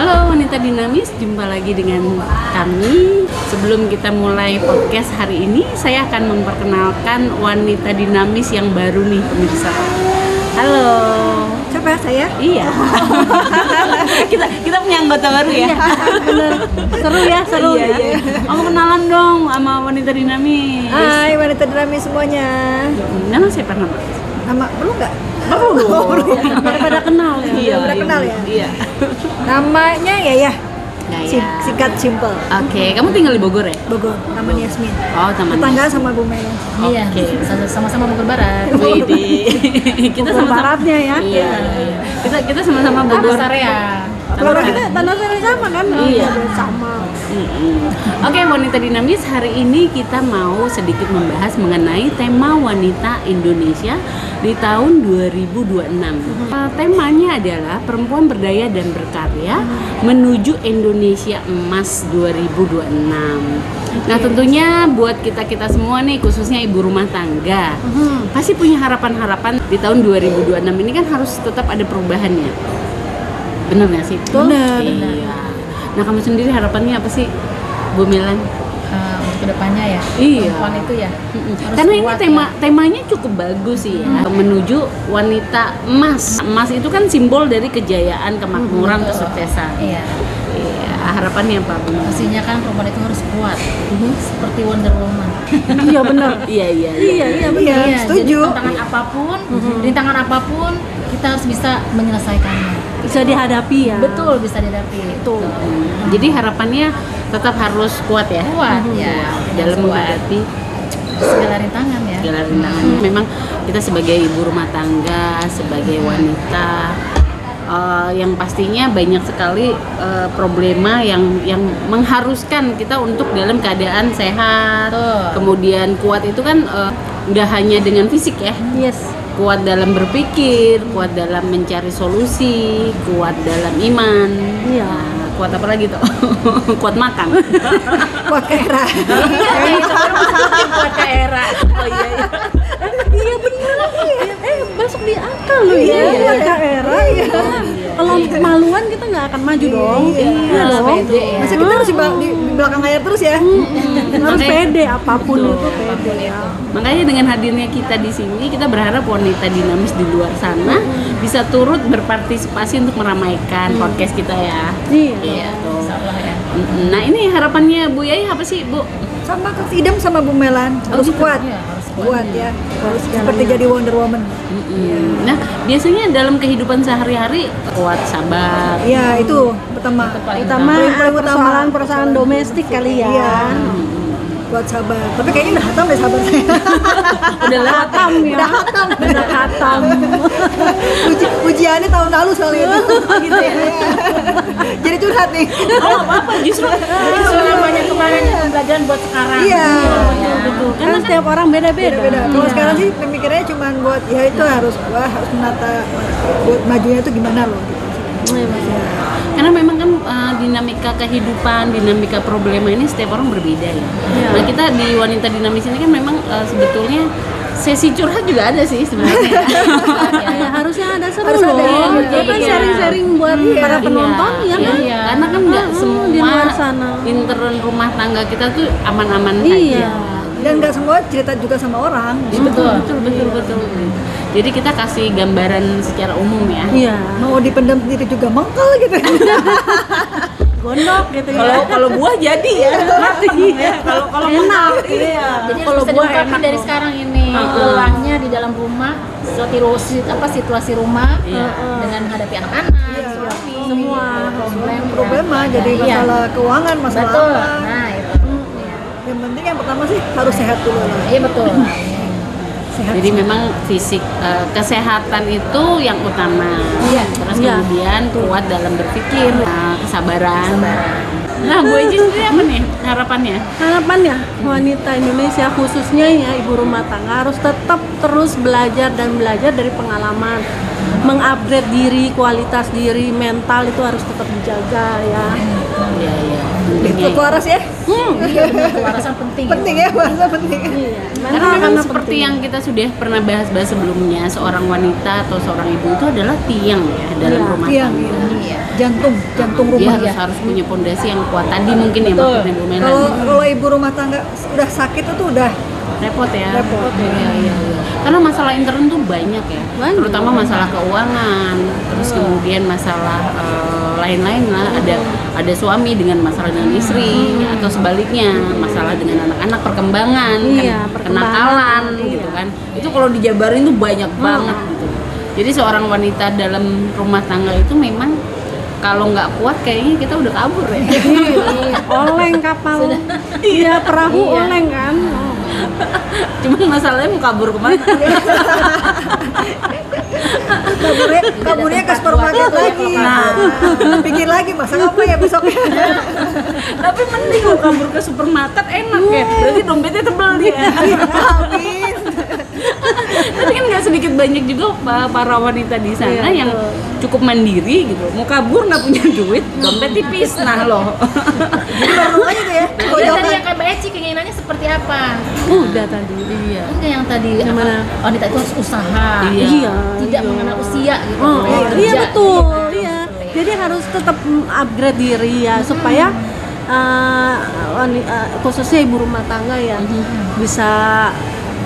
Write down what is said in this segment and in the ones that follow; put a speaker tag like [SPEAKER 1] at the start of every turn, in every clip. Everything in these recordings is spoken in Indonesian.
[SPEAKER 1] Halo wanita dinamis, jumpa lagi dengan kami. Sebelum kita mulai podcast hari ini, saya akan memperkenalkan wanita dinamis yang baru nih pemirsa. Halo.
[SPEAKER 2] Siapa saya?
[SPEAKER 1] Iya. kita punya anggota baru ya.
[SPEAKER 2] Bener. Seru ya.
[SPEAKER 1] Iya. Kamu kenalan dong sama wanita dinamis.
[SPEAKER 2] Hai wanita dinamis semuanya.
[SPEAKER 1] Nama siapa nama?
[SPEAKER 2] Nama perlu nggak?
[SPEAKER 1] Perlu ya.
[SPEAKER 2] Pada kenal ya.
[SPEAKER 1] Iya.
[SPEAKER 2] Pada kenal ya.
[SPEAKER 1] Iya.
[SPEAKER 2] Namanya ya.
[SPEAKER 1] Gaya.
[SPEAKER 2] Singkat simple.
[SPEAKER 1] Oke, kamu tinggal di Bogor ya?
[SPEAKER 2] Bogor, namanya Yasmin.
[SPEAKER 1] Oh, teman.
[SPEAKER 2] Tetangga sama Bu Mela.
[SPEAKER 3] Iya, sama-sama Bogor Barat.
[SPEAKER 1] Widih. Kita
[SPEAKER 2] Bogor
[SPEAKER 1] sama
[SPEAKER 2] Baratnya ya.
[SPEAKER 1] Iya. Kita sama-sama Bogor
[SPEAKER 3] area.
[SPEAKER 2] Kalau kita tanah sari sama kan?
[SPEAKER 1] Iya.
[SPEAKER 2] Sama.
[SPEAKER 1] Oke, wanita dinamis, hari ini kita mau sedikit membahas mengenai tema wanita Indonesia di tahun 2026. Temanya adalah perempuan berdaya dan berkarya menuju Indonesia Emas 2026. Nah, tentunya buat kita semua nih, khususnya ibu rumah tangga, pasti punya harapan-harapan di tahun 2026 ini kan harus tetap ada perubahannya. Bener nggak sih?
[SPEAKER 2] Bener.
[SPEAKER 1] Iya. Nah, kamu sendiri harapannya apa sih, Bu Milan?
[SPEAKER 3] Untuk kedepannya ya.
[SPEAKER 1] Iya.
[SPEAKER 3] Perempuan itu ya. Harus
[SPEAKER 1] Karena ini
[SPEAKER 3] kuat
[SPEAKER 1] temanya cukup bagus sih ya. Menuju wanita emas. Emas itu kan simbol dari kejayaan, kemakmuran, kesuksesan.
[SPEAKER 3] Iya.
[SPEAKER 1] Iya. Harapannya apa, Bu?
[SPEAKER 3] Pastinya kan perempuan itu harus kuat. Seperti Wonder Woman.
[SPEAKER 2] Iya benar.
[SPEAKER 1] Iya.
[SPEAKER 2] Iya benar.
[SPEAKER 3] Iya,
[SPEAKER 2] Setuju.
[SPEAKER 3] Jadi rintangan apapun kita harus bisa menyelesaikannya.
[SPEAKER 2] Bisa dihadapi ya.
[SPEAKER 3] Betul, bisa dihadapi.
[SPEAKER 2] Betul.
[SPEAKER 1] Jadi harapannya tetap harus kuat ya.
[SPEAKER 3] Kuat ya.
[SPEAKER 1] Dalam
[SPEAKER 3] Harus kuat.
[SPEAKER 1] menghadapi
[SPEAKER 3] segala rintangan ya.
[SPEAKER 1] segala rintangannya. Memang kita sebagai ibu rumah tangga, sebagai wanita, yang pastinya banyak sekali problema yang mengharuskan kita untuk dalam keadaan sehat.
[SPEAKER 3] Betul.
[SPEAKER 1] Kemudian kuat itu kan nggak hanya dengan fisik ya.
[SPEAKER 2] Yes.
[SPEAKER 1] Kuat dalam berpikir, kuat dalam mencari solusi, kuat dalam iman.
[SPEAKER 2] Iya.
[SPEAKER 1] Nah, kuat apa lagi tuh? Kuat makan.
[SPEAKER 2] Kuat kera.
[SPEAKER 1] Iya, itu baru masalahnya kuat ke era. Oh iya.
[SPEAKER 2] Iya benar. Masuk di akal loh ya. Kuat kera ya. Kalau maluan kita nggak akan maju dong. Iya dong.
[SPEAKER 3] pede ya.
[SPEAKER 2] Masa kita harus di belakang layar terus ya? Harus pede apapun
[SPEAKER 1] Betul,
[SPEAKER 2] itu pede ya.
[SPEAKER 1] Makanya dengan hadirnya kita di sini, kita berharap wanita dinamis di luar sana bisa turut berpartisipasi untuk meramaikan podcast kita ya.
[SPEAKER 2] Iya.
[SPEAKER 1] Iya tuh.
[SPEAKER 3] Insyaallah ya.
[SPEAKER 1] Nah, ini harapannya Bu Yai apa sih, Bu?
[SPEAKER 2] Sama Kak Idam sama Bu Melan harus
[SPEAKER 1] gitu.
[SPEAKER 2] kuat.
[SPEAKER 3] Iya, harus
[SPEAKER 2] Kuat ya. Harus seperti jadi Wonder Woman.
[SPEAKER 1] Nah, biasanya dalam kehidupan sehari-hari kuat, sabar.
[SPEAKER 2] Iya, itu pertama.
[SPEAKER 3] paling
[SPEAKER 2] Utama
[SPEAKER 3] utama.
[SPEAKER 2] persoalan domestik kali ya.
[SPEAKER 1] Iya.
[SPEAKER 2] Buat sabar. Tapi kayaknya udah hatam deh sabar saya.
[SPEAKER 1] Udah lewat
[SPEAKER 2] Hatam ya. Udah hatam. Ujiannya tahun lalu soalnya itu. Gitu ya. Jadi curhat nih.
[SPEAKER 1] Oh, apa justru
[SPEAKER 3] namanya kemarin pembelajaran buat sekarang.
[SPEAKER 2] Iya.
[SPEAKER 1] betul.
[SPEAKER 2] Karena setiap orang beda-beda. Kalau sekarang sih pemikirannya cuma buat ya itu harus menata buat majunya itu gimana loh gitu.
[SPEAKER 1] Karena memang kan dinamika kehidupan, dinamika problema ini setiap orang berbeda ya. Nah, kita di wanita dinamis ini kan memang sebetulnya sesi curhat juga ada sih sebenarnya.
[SPEAKER 2] Ya, harusnya ada seru
[SPEAKER 1] Harus ada,
[SPEAKER 2] loh.
[SPEAKER 1] iya.
[SPEAKER 2] Kan sharing-sharing buat para penonton ya kan.
[SPEAKER 1] Iya. Karena kan nggak semua
[SPEAKER 2] di luar sana.
[SPEAKER 1] intern rumah tangga kita tuh aman-aman
[SPEAKER 2] Iya.
[SPEAKER 1] saja.
[SPEAKER 2] Dan nggak semua cerita juga sama orang.
[SPEAKER 1] Betul. Jadi kita kasih gambaran secara umum ya.
[SPEAKER 2] Iya. Mau dipendam sendiri juga mengkel gitu. Gondok gitu ya.
[SPEAKER 1] Kalau buah jadi ya. Kalau
[SPEAKER 2] enak.
[SPEAKER 1] Iya.
[SPEAKER 3] Jadi
[SPEAKER 1] Kalau
[SPEAKER 3] bisa
[SPEAKER 1] buah
[SPEAKER 3] diungkapin
[SPEAKER 1] enak
[SPEAKER 3] dari
[SPEAKER 1] loh.
[SPEAKER 3] sekarang ini lelahnya di dalam rumah, situasi rumah dengan menghadapi anak-anak, suami,
[SPEAKER 2] Semua
[SPEAKER 3] problema
[SPEAKER 2] jadi
[SPEAKER 3] Iya.
[SPEAKER 2] masalah keuangan, masalah
[SPEAKER 3] Betul.
[SPEAKER 2] apa.
[SPEAKER 3] Nah, itu.
[SPEAKER 2] Yang penting yang pertama sih harus sehat dulu lah.
[SPEAKER 3] Iya betul.
[SPEAKER 2] Sehat.
[SPEAKER 1] Jadi memang fisik kesehatan itu yang utama.
[SPEAKER 3] Iya.
[SPEAKER 1] Terus
[SPEAKER 2] Iya.
[SPEAKER 1] kemudian kuat dalam berpikir, kesabaran. Nah, Bu Eji sendiri apa nih harapannya?
[SPEAKER 2] Harapannya wanita Indonesia khususnya ya ibu rumah tangga harus tetap terus belajar dari pengalaman, mengupgrade diri, kualitas diri, mental itu harus tetap dijaga ya.
[SPEAKER 1] Iya.
[SPEAKER 2] Itu waras ya?
[SPEAKER 3] Kewarasan penting.
[SPEAKER 2] Penting ya, waras penting.
[SPEAKER 1] Karena
[SPEAKER 2] Mental
[SPEAKER 1] memang
[SPEAKER 2] karena
[SPEAKER 1] seperti
[SPEAKER 2] penting.
[SPEAKER 1] yang kita sudah pernah bahas sebelumnya, seorang wanita atau seorang ibu itu adalah tiang ya dalam
[SPEAKER 2] Iya,
[SPEAKER 1] rumah
[SPEAKER 2] tiang,
[SPEAKER 1] tangga.
[SPEAKER 3] Iya.
[SPEAKER 4] jantung
[SPEAKER 1] Dia
[SPEAKER 4] rumah
[SPEAKER 1] harus
[SPEAKER 4] ya.
[SPEAKER 1] harus punya fondasi yang kuat. Tadi mungkin ya
[SPEAKER 3] Betul.
[SPEAKER 1] maksudnya Bu Melan.
[SPEAKER 4] Kalau ibu rumah tangga udah sakit itu udah
[SPEAKER 1] Repot ya.
[SPEAKER 4] Repot.
[SPEAKER 1] Iya, iya, iya. Karena masalah intern tuh banyak ya.
[SPEAKER 2] Banyak.
[SPEAKER 1] Terutama masalah keuangan, terus kemudian masalah lain-lain lah. Ada suami dengan masalah dengan istri atau sebaliknya masalah dengan anak-anak, perkembangan,
[SPEAKER 2] Iya, perkembangan.
[SPEAKER 1] kenakalan
[SPEAKER 2] Iya.
[SPEAKER 1] gitu kan. Itu kalau dijabarin tuh banyak banget gitu. Jadi seorang wanita dalam rumah tangga itu memang kalau nggak kuat kayaknya kita udah kabur ya.
[SPEAKER 2] Oleng kapal. Iya, perahu
[SPEAKER 1] Iya.
[SPEAKER 2] oleng kan. Oh.
[SPEAKER 1] Cuman masalahnya mau kabur kemana?
[SPEAKER 4] kaburnya ke supermarket lagi. Pikir lagi masak apa ya besoknya.
[SPEAKER 1] Tapi mending kalau kabur ke supermarket enak ya. Berarti dompetnya tebel dia.
[SPEAKER 4] Habis.
[SPEAKER 1] Tapi kan nggak sedikit banyak juga para wanita di sana
[SPEAKER 2] Iya,
[SPEAKER 1] yang cukup mandiri gitu. Mau kabur nggak punya duit, dompet tipis. Nah loh.
[SPEAKER 4] Jadi baru aja tuh ya.
[SPEAKER 3] Jadi tadi
[SPEAKER 4] Goyokan.
[SPEAKER 3] yang Kak Eci keinginannya seperti apa?
[SPEAKER 2] Udah tadi.
[SPEAKER 1] Iya.
[SPEAKER 3] Enggak yang tadi
[SPEAKER 2] Yang mana?
[SPEAKER 3] wanita itu harus usaha.
[SPEAKER 1] Iya.
[SPEAKER 3] Tidak mengenal usia gitu.
[SPEAKER 2] Oh,
[SPEAKER 3] Kerja,
[SPEAKER 2] iya betul,
[SPEAKER 3] gitu.
[SPEAKER 2] iya. Jadi harus tetap upgrade diri ya supaya khususnya ibu rumah tangga ya bisa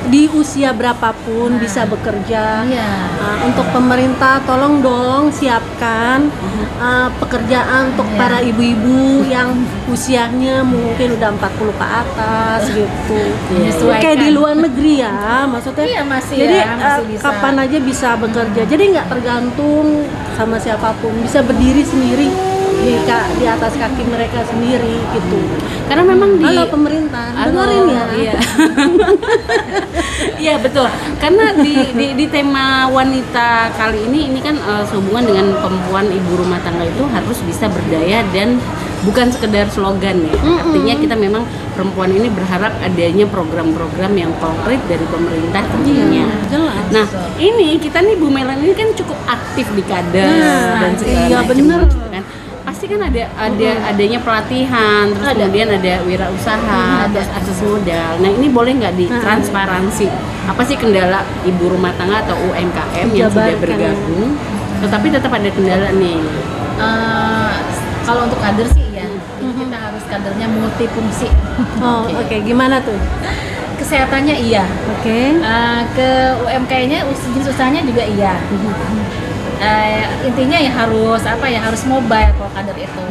[SPEAKER 2] di usia berapapun bisa bekerja.
[SPEAKER 3] Iya.
[SPEAKER 2] Untuk pemerintah tolong dong siapkan pekerjaan untuk
[SPEAKER 3] Iya.
[SPEAKER 2] para ibu-ibu yang usianya mungkin udah 40 ke atas gitu.
[SPEAKER 3] Menyesuaikan.
[SPEAKER 2] Kayak di luar negeri ya, maksudnya.
[SPEAKER 3] Iya, masih
[SPEAKER 2] Jadi
[SPEAKER 3] ya, masih bisa.
[SPEAKER 2] kapan aja bisa bekerja. Jadi nggak tergantung sama siapapun, bisa berdiri sendiri di atas kaki mereka sendiri gitu.
[SPEAKER 1] Karena memang di
[SPEAKER 2] Halo pemerintah,
[SPEAKER 1] Halo,
[SPEAKER 2] dengerin ya.
[SPEAKER 1] Iya. Iya betul. Karena di tema wanita kali ini kan sehubungan dengan perempuan ibu rumah tangga itu harus bisa berdaya dan bukan sekedar slogan ya. Artinya kita memang perempuan ini berharap adanya program-program yang konkret dari pemerintah tentunya.
[SPEAKER 2] Jelas.
[SPEAKER 1] Nah, ini kita nih Bu Melan ini kan cukup aktif di kader
[SPEAKER 2] Nah,
[SPEAKER 1] dan segala
[SPEAKER 2] iya,
[SPEAKER 1] macam
[SPEAKER 2] bener.
[SPEAKER 1] gitu kan. Pasti kan adanya pelatihan, terus kemudian ada wirausaha, terus akses modal. Nah, ini boleh nggak ditransparansi? Apa sih kendala ibu rumah tangga atau UMKM yang sudah
[SPEAKER 2] Dijabarkan.
[SPEAKER 1] bergabung, tetapi tetap ada kendala nih?
[SPEAKER 3] Kalau untuk kader sih ya, kita harus kadernya multifungsi.
[SPEAKER 2] Oh, oke. Gimana tuh?
[SPEAKER 3] Kesehatannya iya,
[SPEAKER 2] Oke.
[SPEAKER 3] ke UMKM-nya jenis usahanya juga iya. Intinya ya harus mobile kalau kader itu.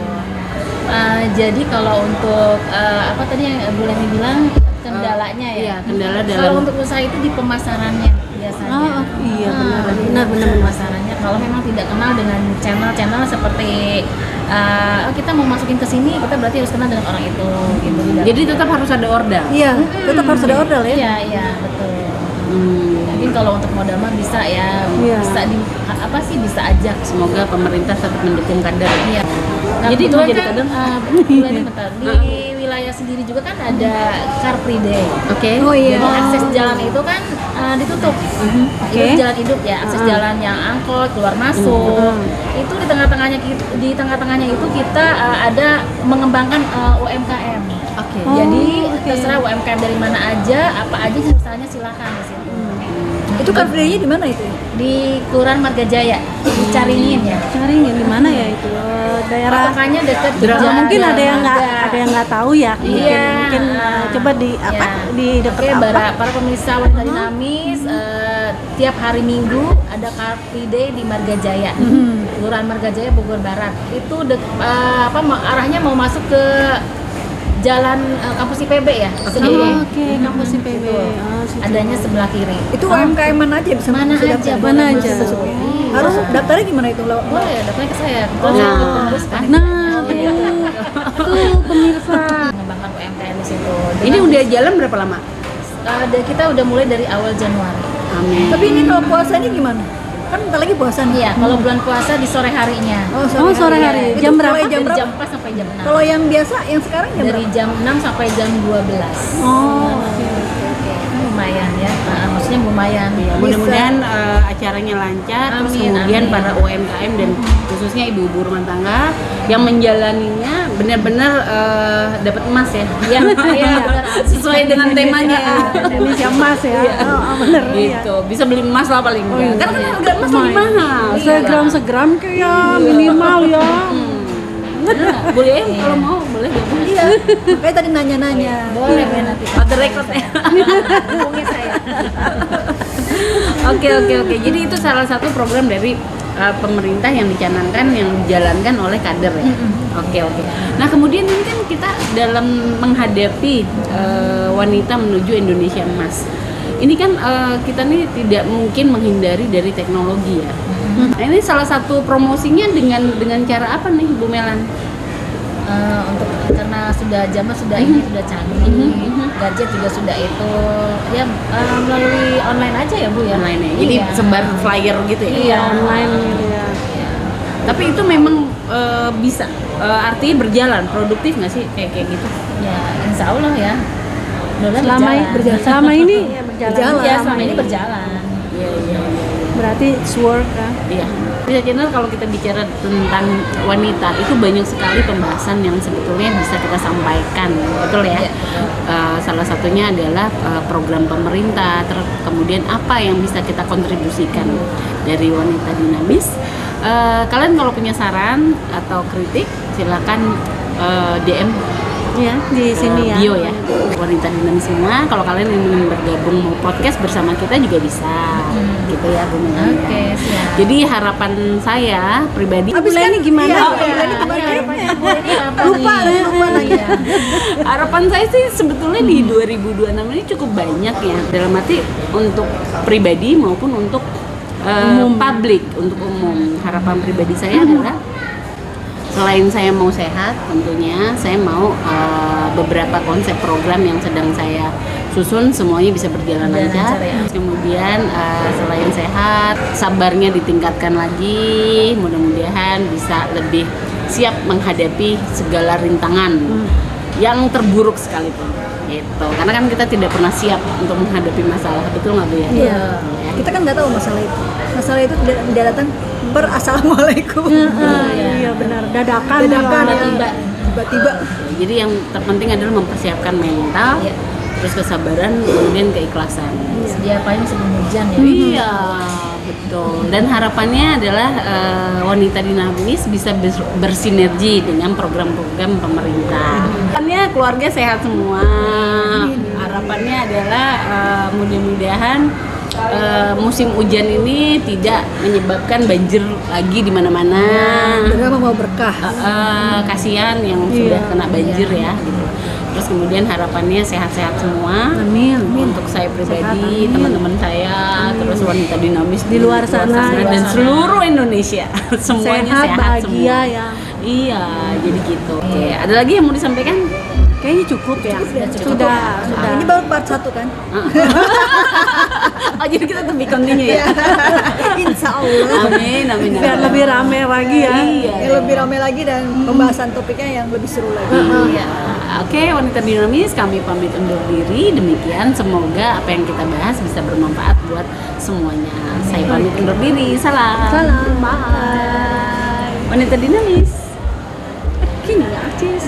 [SPEAKER 3] Jadi kalau untuk apa tadi yang Bu Leni bilang kendalanya ya.
[SPEAKER 1] Iya, kendala
[SPEAKER 3] Kalau
[SPEAKER 1] dalam
[SPEAKER 3] untuk usaha itu di pemasarannya biasanya.
[SPEAKER 2] Oh, iya, benar.
[SPEAKER 3] Pemasarannya kalau memang tidak kenal dengan channel-channel seperti kita mau masukin ke sini, kita berarti harus kenal dengan orang itu gitu.
[SPEAKER 1] jadi tetap harus ada ordal.
[SPEAKER 4] Iya, tetap harus ada order ya.
[SPEAKER 3] Iya, betul.
[SPEAKER 1] Hmm.
[SPEAKER 3] Mungkin kalau untuk modal mah bisa ya,
[SPEAKER 2] Iya.
[SPEAKER 3] bisa ajak.
[SPEAKER 1] Semoga pemerintah tetap mendukung kader.
[SPEAKER 3] Iya. Nah,
[SPEAKER 1] Jadi
[SPEAKER 3] kebetulan
[SPEAKER 1] mau jadi
[SPEAKER 3] kan,
[SPEAKER 1] kader?
[SPEAKER 3] kebetulan ini bentar. Di wilayah sendiri juga kan ada Car Free Day.
[SPEAKER 1] Oke.
[SPEAKER 4] Oh iya.
[SPEAKER 3] Jadi akses jalan itu kan ditutup.
[SPEAKER 2] Oke.
[SPEAKER 3] Itu jalan hidup ya, akses jalan yang angkot keluar masuk. Itu di tengah-tengahnya itu kita ada mengembangkan UMKM.
[SPEAKER 1] Oke.
[SPEAKER 3] Jadi
[SPEAKER 2] oke.
[SPEAKER 3] terserah UMKM dari mana aja, apa aja usahanya silakan di situ.
[SPEAKER 4] Itu Car Free Day-nya di mana itu?
[SPEAKER 3] Di Kelurahan Margajaya, di Caringin ya.
[SPEAKER 2] Cari yang di mana ya itu? Daerah
[SPEAKER 3] Patokannya dekat
[SPEAKER 2] mungkin ada yang nggak tahu ya.
[SPEAKER 3] Iya.
[SPEAKER 2] Mungkin coba di apa? Di dekat
[SPEAKER 3] Oke,
[SPEAKER 2] apa?
[SPEAKER 3] para pemirsa wanita dinamis, tiap hari Minggu ada Car Free Day di Margajaya, Kelurahan Margajaya, Bogor Barat. Itu arahnya mau masuk ke Jalan Kampus IPB ya.
[SPEAKER 2] Oh, oke, kampus IPB. Oh, situ.
[SPEAKER 3] Adanya sebelah kiri.
[SPEAKER 4] Itu UMKM mana aja bisa
[SPEAKER 3] Mana
[SPEAKER 4] bisa
[SPEAKER 3] aja,
[SPEAKER 4] daftar?
[SPEAKER 2] mana
[SPEAKER 3] boleh
[SPEAKER 2] aja.
[SPEAKER 3] masuk. Iya.
[SPEAKER 4] Harus daftarnya gimana itu?
[SPEAKER 3] Boleh, daftarnya ke saya. Kebetulan
[SPEAKER 1] Nah.
[SPEAKER 3] saya ikut pengurus kan.
[SPEAKER 2] Nah, tuh pemirsa.
[SPEAKER 3] Mengembangkan UMKM di situ.
[SPEAKER 1] Ini udah jalan berapa lama?
[SPEAKER 3] Kita udah mulai dari awal Januari.
[SPEAKER 1] Amin.
[SPEAKER 4] Tapi ini kalau puasanya gimana? Kan bentar lagi puasa nih.
[SPEAKER 3] Iya, kalau bulan puasa di sore harinya.
[SPEAKER 4] Oh,
[SPEAKER 2] Oh, sore hari.
[SPEAKER 4] Itu
[SPEAKER 2] Jam
[SPEAKER 4] mulai
[SPEAKER 2] berapa?
[SPEAKER 4] jam
[SPEAKER 3] Dari
[SPEAKER 4] berapa?
[SPEAKER 3] jam 4 sampai jam 6.
[SPEAKER 4] Kalau yang biasa, yang sekarang jam
[SPEAKER 3] Dari
[SPEAKER 4] berapa?
[SPEAKER 3] jam 6 sampai jam 12.
[SPEAKER 2] Oh, oke.
[SPEAKER 3] Lumayan lumayan ya. Maksudnya lumayan.
[SPEAKER 1] Mudah-mudahan acaranya lancar, terus
[SPEAKER 3] Amin,
[SPEAKER 1] kemudian
[SPEAKER 3] amin.
[SPEAKER 1] para UMKM dan khususnya ibu-ibu rumah tangga yang menjalaninya benar-benar dapat emas ya.
[SPEAKER 3] Iya, iya, benar.
[SPEAKER 1] Sesuai dengan temanya.
[SPEAKER 2] Indonesia emas ya. Bener ya.
[SPEAKER 1] Gitu. Bisa beli emas lah paling enggak.
[SPEAKER 2] iya.
[SPEAKER 1] Karena kan harga emas lebih mahal.
[SPEAKER 2] Segram-segram kayak minimal ya.
[SPEAKER 1] Nah, boleh kalau mau boleh gabung.
[SPEAKER 4] Iya. Makanya tadi nanya-nanya.
[SPEAKER 3] Boleh ya nanti.
[SPEAKER 1] Ada record ya.
[SPEAKER 3] Hubungi saya.
[SPEAKER 1] Oke. Jadi itu salah satu program dari pemerintah yang dicanangkan, yang dijalankan oleh kader ya. Oke. Nah kemudian ini kan kita dalam menghadapi wanita menuju Indonesia Emas. Ini kan kita nih tidak mungkin menghindari dari teknologi ya. Nah ini salah satu promosinya dengan cara apa nih Bu Melan?
[SPEAKER 3] Untuk karena zaman sudah ini sudah canggih, gadget juga sudah itu ya melalui online aja ya Bu ya.
[SPEAKER 1] Online ya. Jadi
[SPEAKER 3] Iya.
[SPEAKER 1] sebar flyer gitu ya.
[SPEAKER 3] Iya.
[SPEAKER 2] Online gitu ya.
[SPEAKER 1] Tapi itu memang bisa artinya berjalan, produktif nggak sih kayak gitu?
[SPEAKER 3] Ya, insya Allah ya.
[SPEAKER 2] Selama ini ya berjalan.
[SPEAKER 3] Ya, selama ini berjalan.
[SPEAKER 1] Iya.
[SPEAKER 2] Berarti it's work ya.
[SPEAKER 1] Iya. Bisa channel kalau kita bicara tentang wanita itu banyak sekali pembahasan yang sebetulnya bisa kita sampaikan, betul ya?
[SPEAKER 3] Iya,
[SPEAKER 1] Salah satunya adalah program pemerintah, kemudian apa yang bisa kita kontribusikan dari wanita dinamis. Kalian kalau punya saran atau kritik silakan DM
[SPEAKER 2] Ya, di sini ya.
[SPEAKER 1] bio ya, wanita dinamis semua. Kalau kalian ingin bergabung mau podcast bersama kita juga bisa, gitu ya Bu Mela.
[SPEAKER 3] Oke, siap.
[SPEAKER 1] Jadi harapan saya pribadi,
[SPEAKER 2] Abis ini gimana?
[SPEAKER 4] Iya,
[SPEAKER 2] Ya?
[SPEAKER 3] Lupa nanya.
[SPEAKER 1] harapan saya sih sebetulnya di 2026 ini cukup banyak ya, dalam arti untuk pribadi maupun untuk publik, untuk umum. Harapan pribadi saya adalah selain saya mau sehat, tentunya saya mau beberapa konsep program yang sedang saya susun semuanya bisa berjalan lancar.
[SPEAKER 3] Ya.
[SPEAKER 1] Kemudian selain sehat, sabarnya ditingkatkan lagi. Mudah-mudahan bisa lebih siap menghadapi segala rintangan yang terburuk sekalipun. Gitu. Karena kan kita tidak pernah siap untuk menghadapi masalah, betul nggak Bu ya?
[SPEAKER 4] Iya. Kita kan nggak tahu masalah itu. Masalah itu tidak datang berassalamualaikum.
[SPEAKER 2] Iya benar. Dadakan.
[SPEAKER 4] Dadakan
[SPEAKER 2] ya.
[SPEAKER 4] ya. Tiba-tiba.
[SPEAKER 1] Jadi yang terpenting adalah mempersiapkan mental,
[SPEAKER 3] Iya.
[SPEAKER 1] terus kesabaran, kemudian keikhlasan.
[SPEAKER 3] Sedia payung sebelum hujan ya.
[SPEAKER 1] Iya, betul. Dan harapannya adalah wanita dinamis bisa bersinergi dengan program-program pemerintah. Harapannya keluarga sehat semua. Harapannya adalah mudah-mudahan musim hujan ini tidak menyebabkan banjir lagi di mana-mana.
[SPEAKER 4] Berapa mau berkah.
[SPEAKER 1] Kasihan yang sudah kena banjir ya gitu. Terus kemudian harapannya sehat-sehat semua.
[SPEAKER 2] Amin.
[SPEAKER 1] Untuk saya pribadi, teman-teman saya, terus wanita dinamis
[SPEAKER 2] Di luar sana,
[SPEAKER 1] dan seluruh Indonesia semuanya sehat,
[SPEAKER 2] bahagia
[SPEAKER 1] semua.
[SPEAKER 2] ya.
[SPEAKER 1] Iya, jadi gitu. Oke, ada lagi yang mau disampaikan?
[SPEAKER 2] Kayaknya cukup ya. Sudah.
[SPEAKER 4] Ini baru part 1 kan?
[SPEAKER 1] Oh, jadi kita tuh continue ya.
[SPEAKER 4] Insya Allah.
[SPEAKER 1] Amin.
[SPEAKER 2] Biar lebih rame lagi ya.
[SPEAKER 1] Iya.
[SPEAKER 4] Yang lebih ramai lagi dan pembahasan topiknya yang lebih seru lagi.
[SPEAKER 1] Iya. Oke, wanita dinamis, kami pamit undur diri. Demikian, semoga apa yang kita bahas bisa bermanfaat buat semuanya. Saya pamit undur diri. Salam.
[SPEAKER 2] Salam. Bye.
[SPEAKER 1] Wanita dinamis.
[SPEAKER 2] Kini ya, artis.